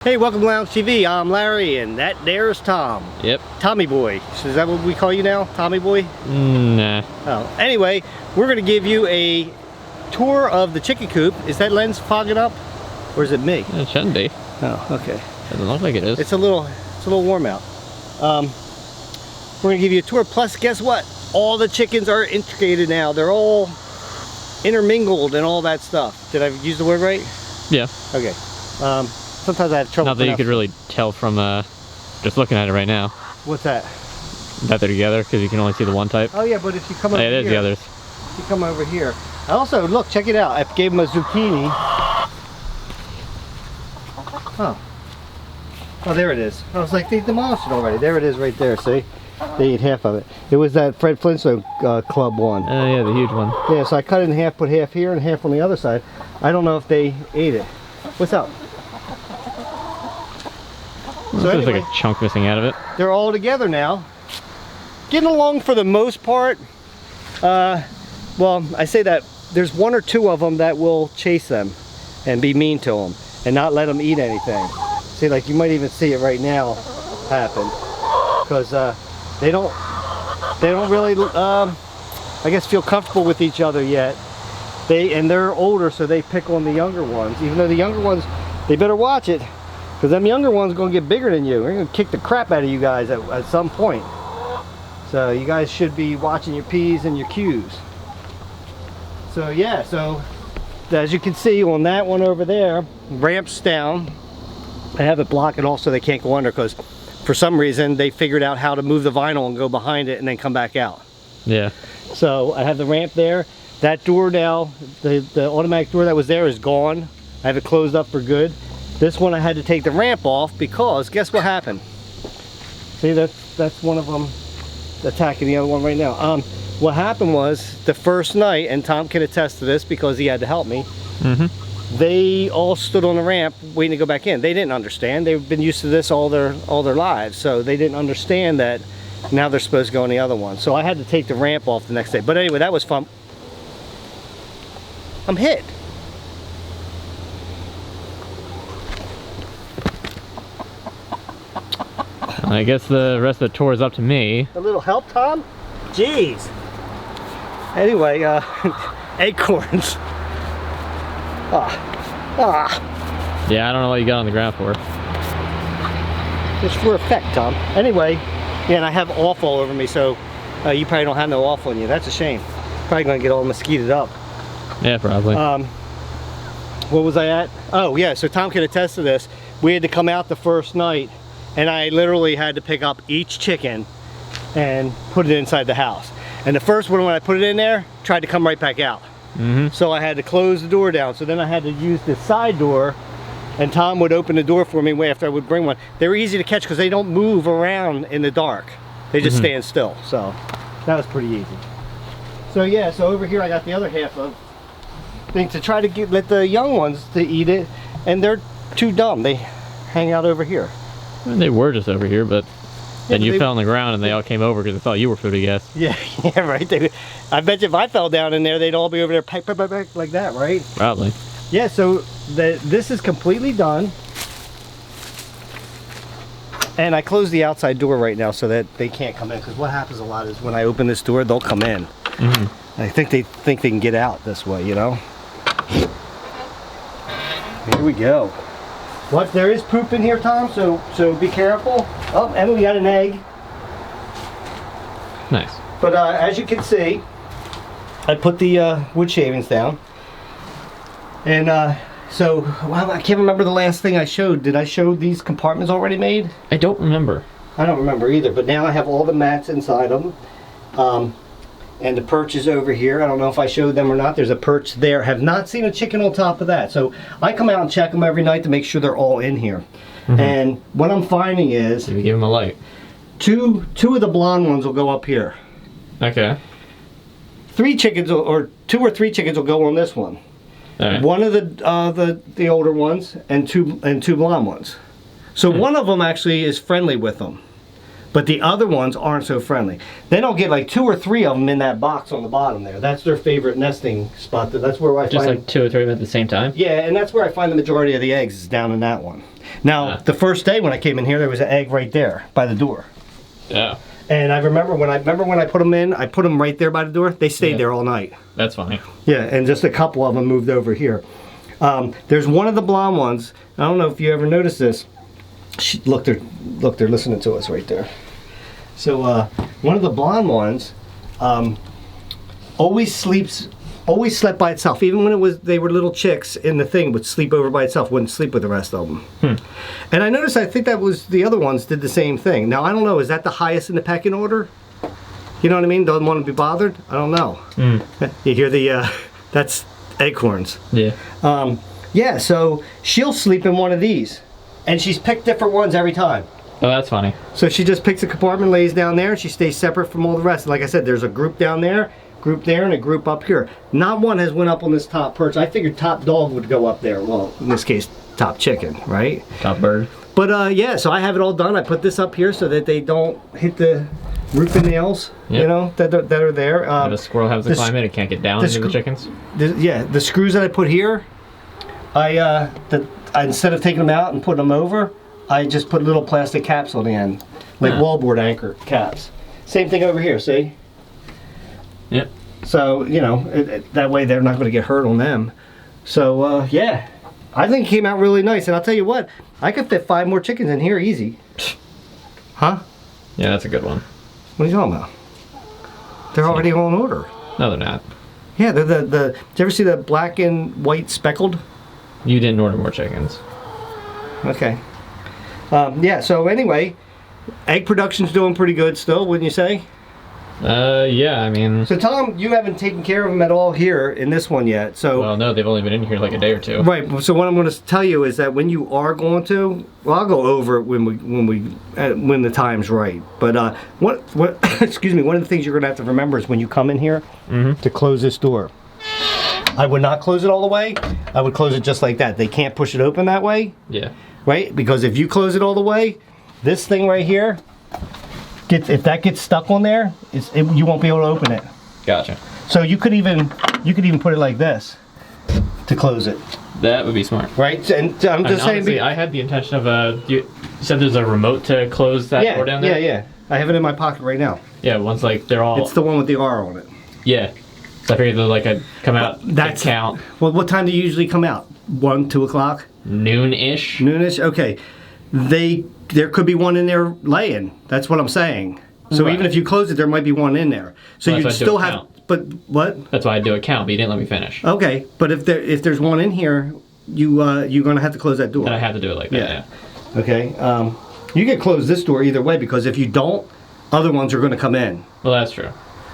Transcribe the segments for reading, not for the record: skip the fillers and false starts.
Hey, welcome to Lounge TV. I'm Larry, and that there's Tom. Yep. Tommy Boy. So is that what we call you now? Tommy Boy? Nah. Oh, anyway, we're going to give you a tour of the chicken coop. Is that lens fogging up? Or is it me? It shouldn't be. Oh, okay. Doesn't look like it is. It's a little warm out. We're going to give you a tour. Plus, guess what? All the chickens are integrated now. They're all intermingled and all that stuff. Did I use the word right? Yeah. Okay. Sometimes I have trouble. Not that you could really tell from just looking at it right now. What's that? That they're together, because you can only see the one type. Oh yeah, but if you come over here. It is the others. If you come over here. I also, look, check it out. I gave him a zucchini. Oh. Oh, there it is. I was like, they demolished it already. There it is right there, see? They ate half of it. It was that Fred Flintstone Club one. Oh yeah, the huge one. Yeah, so I cut it in half, put half here and half on the other side. I don't know if they ate it. What's up? So there's anyway, like a chunk missing out of it. They're all together now. Getting along for the most part. Well, I say that there's one or two of them that will chase them and be mean to them and not let them eat anything. See, like you might even see it right now happen because they don't really, I guess, feel comfortable with each other yet. They're older, so they pick on the younger ones. Even though the younger ones, they better watch it. Because them younger ones are going to get bigger than you. They're going to kick the crap out of you guys at some point. So you guys should be watching your P's and your Q's. So yeah, so as you can see on that one over there, ramps down. I have it blocked and also they can't go under because for some reason they figured out how to move the vinyl and go behind it and then come back out. Yeah. So I have the ramp there. That door now, the automatic door that was there is gone. I have it closed up for good. This one I had to take the ramp off because guess what happened? See, that's one of them attacking the other one right now. What happened was the first night, and Tom can attest to this because he had to help me. They all stood on the ramp waiting to go back in. They didn't understand. They've been used to this all their lives, so they didn't understand that now they're supposed to go on the other one. So I had to take the ramp off the next day. But anyway, that was fun. I'm hit. I guess the rest of the tour is up to me. A little help, Tom? Jeez. Anyway, acorns. Yeah, I don't know what you got on the ground for. Just for effect, Tom. Anyway, yeah, and I have off all over me, so you probably don't have no off on you. That's a shame. Probably gonna get all mosquitoed up. Yeah, probably. What was I at? Oh yeah, so Tom can attest to this. We had to come out the first night and I literally had to pick up each chicken and put it inside the house. And the first one, when I put it in there, tried to come right back out. So I had to close the door down. So then I had to use the side door and Tom would open the door for me after I would bring one. They were easy to catch because they don't move around in the dark. They just stand still. So that was pretty easy. So yeah, so over here I got the other half of thing to try to let the young ones to eat it, and they're too dumb. They hang out over here. I mean, they were just over here, but then you fell on the ground and they all came over because they thought you were food, I guess. Yeah, yeah, right. I bet you if I fell down in there, they'd all be over there peck, peck, peck, peck, like that, right? Probably. Yeah, so this is completely done. And I closed the outside door right now so that they can't come in, because what happens a lot is when I open this door, they'll come in. I think they can get out this way, you know? Here we go. What, there is poop in here, Tom, so be careful. Oh, and we got an egg. Nice. But as you can see, I put the wood shavings down. And so, well, I can't remember the last thing I showed. Did I show these compartments already made? I don't remember. I don't remember either, but now I have all the mats inside them. And the perch is over here. I don't know if I showed them or not. There's a perch there. Have not seen a chicken on top of that. So I come out and check them every night to make sure they're all in here. And what I'm finding is... Maybe give them a light. Two of the blonde ones will go up here. Okay. 3 chickens, or 2 or 3 chickens will go on this one. All right. One of the older ones and two blonde ones. So one of them actually is friendly with them. But the other ones aren't so friendly. Then I'll get like 2 or 3 of them in that box on the bottom there. That's their favorite nesting spot. That's where I Just find... like 2 or 3 of them at the same time? Yeah, and that's where I find the majority of the eggs is down in that one. Now, the first day when I came in here, there was an egg right there by the door. Yeah. And I remember when I put them in, I put them right there by the door. They stayed there all night. That's funny. Yeah, and just a couple of them moved over here. There's one of the blonde ones. I don't know if you ever noticed this. Look, they're listening to us right there. So one of the blonde ones always slept by itself. Even when they were little chicks in the thing, would sleep over by itself, wouldn't sleep with the rest of them. And I noticed, I think that was the other ones did the same thing. Now I don't know, is that the highest in the pecking order? You know what I mean? Don't want to be bothered? I don't know. You hear the, that's acorns. Yeah. Yeah, so she'll sleep in one of these. And she's picked different ones every time. Oh, that's funny. So she just picks a compartment, lays down there, and she stays separate from all the rest. Like I said, there's a group down there, group there, and a group up here. Not one has went up on this top perch. I figured top dog would go up there. Well, in this case, top chicken, right? Top bird. But yeah, so I have it all done. I put this up here so that they don't hit the roofing nails, you know, that are there. The squirrel has to climb in. It can't get down into the chickens. Yeah, the screws that I put here, I instead of taking them out and putting them over, I just put little plastic caps on the end, like wallboard anchor caps. Same thing over here, see? Yep. So, you know, that way they're not going to get hurt on them. So, yeah, I think it came out really nice. And I'll tell you what, I could fit 5 more chickens in here easy. Huh? Yeah, that's a good one. What are you talking about? They're already on order. No, they're not. Yeah, did you ever see the black and white speckled? You didn't order more chickens. Okay. Yeah, so anyway, egg production's doing pretty good still, wouldn't you say? Yeah, I mean... So Tom, you haven't taken care of them at all here in this one yet, so... Well, no, they've only been in here like a day or 2. Right, so what I'm going to tell you is that when you are going to, well, I'll go over it when the time's right. But excuse me, one of the things you're going to have to remember is when you come in here, to close this door. I would not close it all the way. I would close it just like that. They can't push it open that way. Yeah. Right? Because if you close it all the way, this thing right here, if that gets stuck on there, you won't be able to open it. Gotcha. So you could even put it like this to close it. That would be smart. Right? And I'm just saying. Honestly, I had the intention of you said there's a remote to close that door down there? Yeah. I have it in my pocket right now. Yeah, once like they're all... It's the one with the R on it. Yeah. So I figured they'd like I'd come out, that's count. Well, what time do you usually come out? 1, 2 o'clock? Noon-ish. Noonish? Okay. There could be one in there laying. That's what I'm saying. So even if you close it, there might be one in there. So you still have... But what? That's why I do a count, but you didn't let me finish. Okay, but if there's one in here, you're gonna have to close that door. Then I have to do it like that. Yeah. Okay. You can close this door either way because if you don't, other ones are gonna come in. Well, that's true.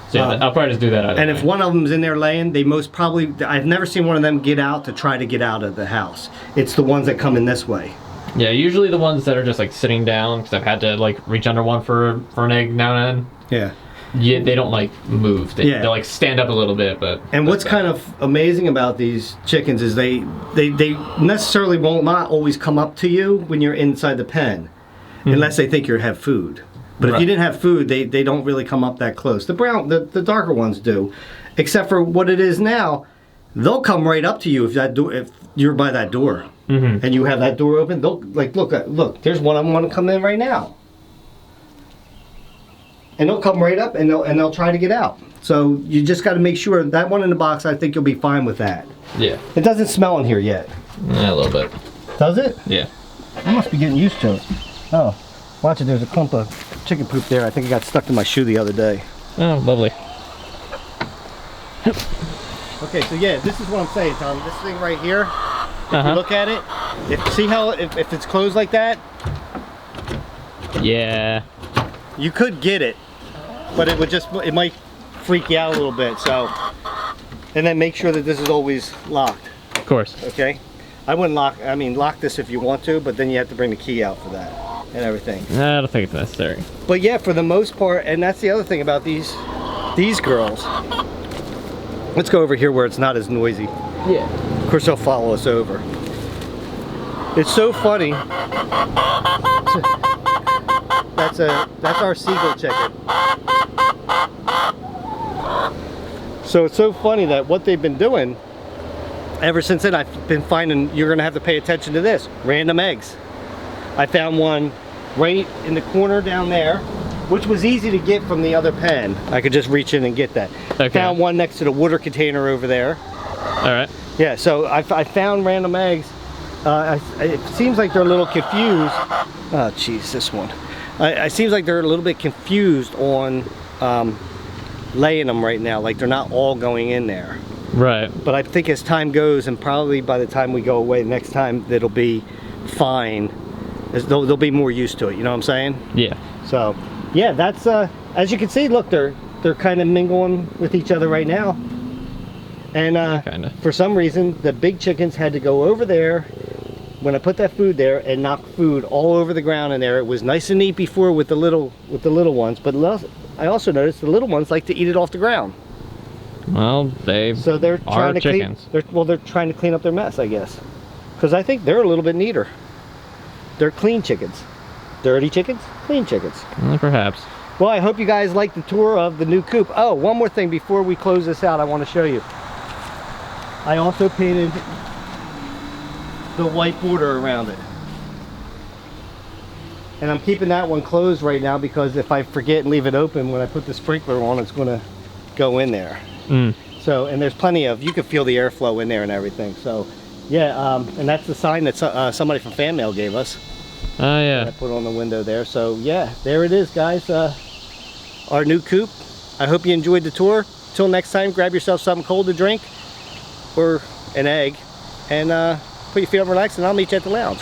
So yeah, I'll probably just do that either And way. if one of them's in there laying, they most probably... I've never seen one of them get out to try to get out of the house. It's the ones that come in this way. Yeah, usually the ones that are just like sitting down, because I've had to like reach under one for an egg now and then. Yeah, they don't like move. They like stand up a little bit, but... And what's kind of amazing about these chickens is they necessarily will not always come up to you when you're inside the pen, unless they think you have food. But if you didn't have food, they don't really come up that close. The the darker ones do, except for what it is now. They'll come right up to you if you're by that door, and you have that door open. They'll like look. There's one of them want to come in right now, and they'll come right up and they'll try to get out. So you just got to make sure that one in the box. I think you'll be fine with that. Yeah. It doesn't smell in here yet. Yeah, a little bit. Does it? Yeah. I must be getting used to it. Oh. Watch it, there's a clump of chicken poop there. I think it got stuck in my shoe the other day. Oh, lovely. Okay, so yeah, this is what I'm saying, Tom. This thing right here, if you look at it, see how if it's closed like that? Yeah. You could get it, but it might freak you out a little bit, so. And then make sure that this is always locked. Of course. Okay? I wouldn't lock this if you want to, but then you have to bring the key out for that. And everything. I don't think it's necessary. But yeah, for the most part, and that's the other thing about these girls. Let's go over here where it's not as noisy. Yeah. Of course, they'll follow us over. It's so funny. That's our seagull chicken. So it's so funny that what they've been doing ever since then, I've been finding, you're gonna have to pay attention to this, random eggs. I found one right in the corner down there, which was easy to get from the other pen. I could just reach in and get that. Okay. Found one next to the water container over there. All right. Yeah, so I found random eggs. It seems like they're a little confused. Oh, geez, this one. It seems like they're a little bit confused on laying them right now. Like they're not all going in there. Right. But I think as time goes, and probably by the time we go away next time, it'll be fine. They'll be more used to it. You know what I'm saying? Yeah. So, yeah, that's as you can see. Look, they're kind of mingling with each other right now. And for some reason, the big chickens had to go over there when I put that food there and knock food all over the ground in there. It was nice and neat before with the little ones, but I also noticed the little ones like to eat it off the ground. Well, they're trying to chickens. They're trying to clean up their mess, I guess, because I think they're a little bit neater. They're clean chickens. Dirty chickens, clean chickens. Perhaps. Well, I hope you guys liked the tour of the new coop. Oh, one more thing before we close this out, I want to show you. I also painted the white border around it. And I'm keeping that one closed right now because if I forget and leave it open, when I put the sprinkler on, it's going to go in there. So, and there's plenty of, you can feel the airflow in there and everything. So, yeah, and that's the sign that somebody from Fan Mail gave us. Oh, yeah. I put on the window there. So, yeah, there it is, guys. Our new coop. I hope you enjoyed the tour. Till next time, grab yourself something cold to drink or an egg and put your feet up and relax, and I'll meet you at the lounge.